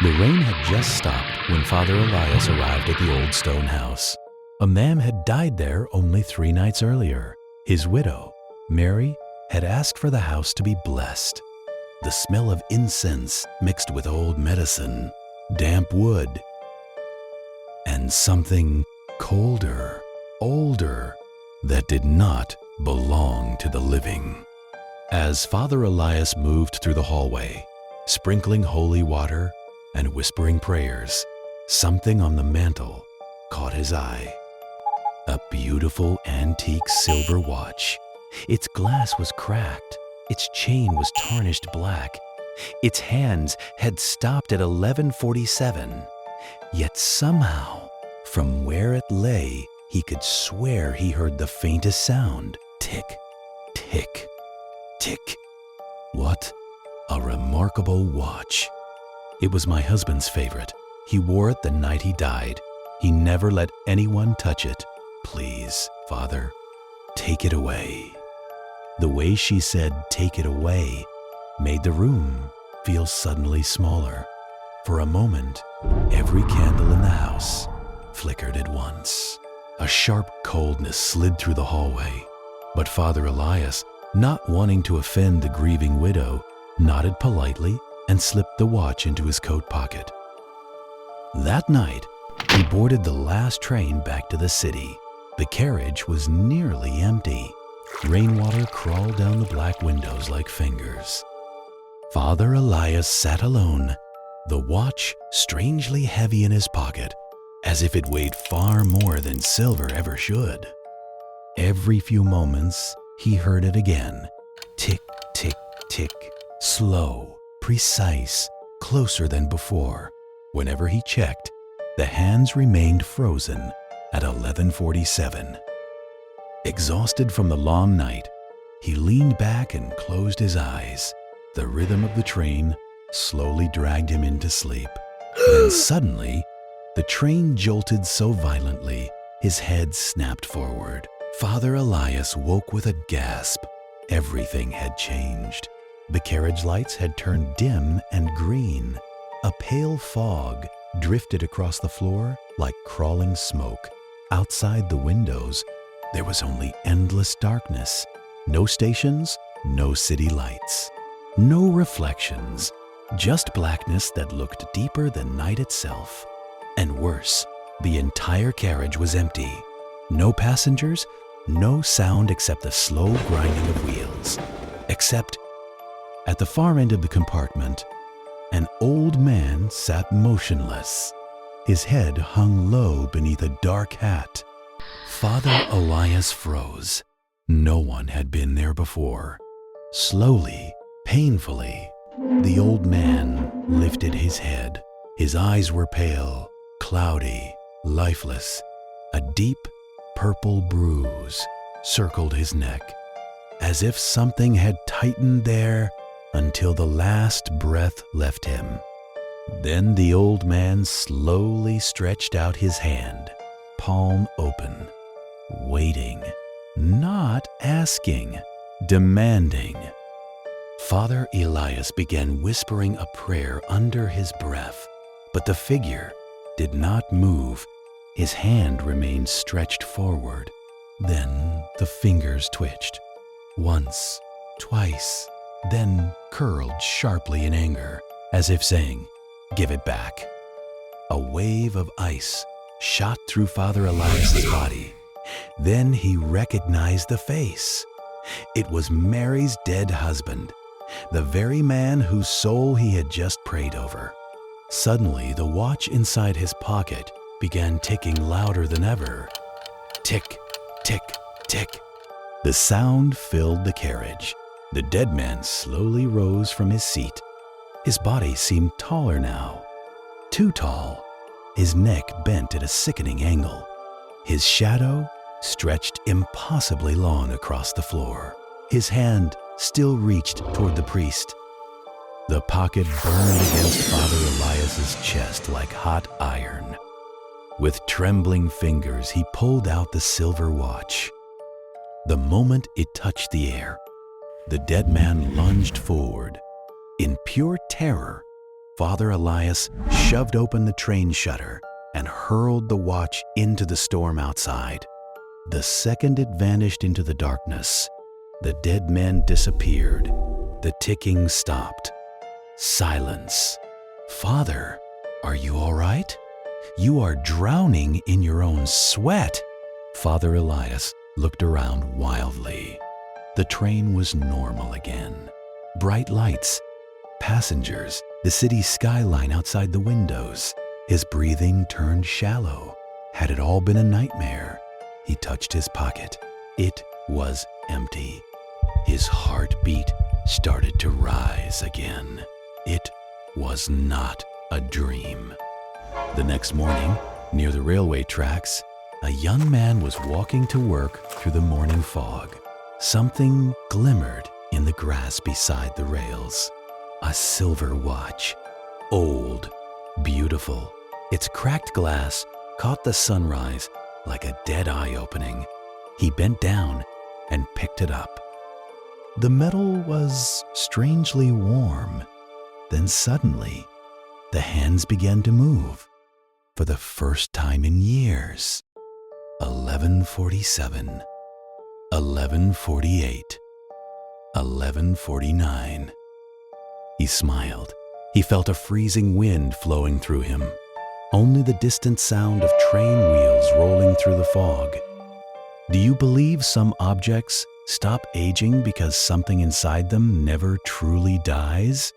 The rain had just stopped when Father Elias arrived at the old stone house. A man had died there only 3 nights earlier. His widow, Mary, had asked for the house to be blessed. The smell of incense mixed with old medicine, damp wood, and something colder, older, that did not belong to the living. As Father Elias moved through the hallway, sprinkling holy water and whispering prayers, something on the mantel caught his eye. A beautiful antique silver watch. Its glass was cracked. Its chain was tarnished black. Its hands had stopped at 11:47. Yet somehow, from where it lay, he could swear he heard the faintest sound. Tick, tick, tick. What a remarkable watch. It was my husband's favorite. He wore it the night he died. He never let anyone touch it. Please, Father, take it away. The way she said, "take it away," made the room feel suddenly smaller. For a moment, every candle in the house flickered at once. A sharp coldness slid through the hallway, but Father Elias, not wanting to offend the grieving widow, nodded politely and slipped the watch into his coat pocket. That night, he boarded the last train back to the city. The carriage was nearly empty. Rainwater crawled down the black windows like fingers. Father Elias sat alone, the watch strangely heavy in his pocket, as if it weighed far more than silver ever should. Every few moments, he heard it again. Tick, tick, tick. Slow, precise, closer than before. Whenever he checked, the hands remained frozen at 11:47. Exhausted from the long night, he leaned back and closed his eyes. The rhythm of the train slowly dragged him into sleep. Then suddenly, the train jolted so violently, his head snapped forward. Father Elias woke with a gasp. Everything had changed. The carriage lights had turned dim and green. A pale fog drifted across the floor like crawling smoke. Outside the windows, there was only endless darkness. No stations, no city lights. No reflections, just blackness that looked deeper than night itself. And worse, the entire carriage was empty. No passengers, no sound except the slow grinding of wheels. Except, at the far end of the compartment, an old man sat motionless. His head hung low beneath a dark hat. Father Elias froze. No one had been there before. Slowly, painfully, the old man lifted his head. His eyes were pale, cloudy, lifeless. A deep, purple bruise circled his neck, as if something had tightened there until the last breath left him. Then the old man slowly stretched out his hand, palm open, waiting, not asking, demanding. Father Elias began whispering a prayer under his breath, but the figure did not move. His hand remained stretched forward. Then the fingers twitched. Once, twice, then curled sharply in anger, as if saying, "Give it back." A wave of ice shot through Father Elias's body. Then he recognized the face. It was Mary's dead husband, the very man whose soul he had just prayed over. Suddenly, the watch inside his pocket began ticking louder than ever. Tick, tick, tick. The sound filled the carriage. The dead man slowly rose from his seat. His body seemed taller now, too tall. His neck bent at a sickening angle. His shadow stretched impossibly long across the floor. His hand still reached toward the priest. The pocket burned against Father Elias's chest like hot iron. With trembling fingers, he pulled out the silver watch. The moment it touched the air, the dead man lunged forward. In pure terror, Father Elias shoved open the train shutter and hurled the watch into the storm outside. The second it vanished into the darkness, the dead men disappeared. The ticking stopped. Silence. "Father, are you all right? You are drowning in your own sweat." Father Elias looked around wildly. The train was normal again. Bright lights, passengers, the city skyline outside the windows. His breathing turned shallow. Had it all been a nightmare? He touched his pocket. It was empty. His heartbeat started to rise again. It was not a dream. The next morning, near the railway tracks, a young man was walking to work through the morning fog. Something glimmered in the grass beside the rails. A silver watch. Old, beautiful. Its cracked glass caught the sunrise like a dead eye opening. He bent down and picked it up. The metal was strangely warm. Then suddenly, the hands began to move. For the first time in years. 11:47, 11:48, 11:49. He smiled. He felt a freezing wind flowing through him. Only the distant sound of train wheels rolling through the fog. Do you believe some objects stop aging because something inside them never truly dies?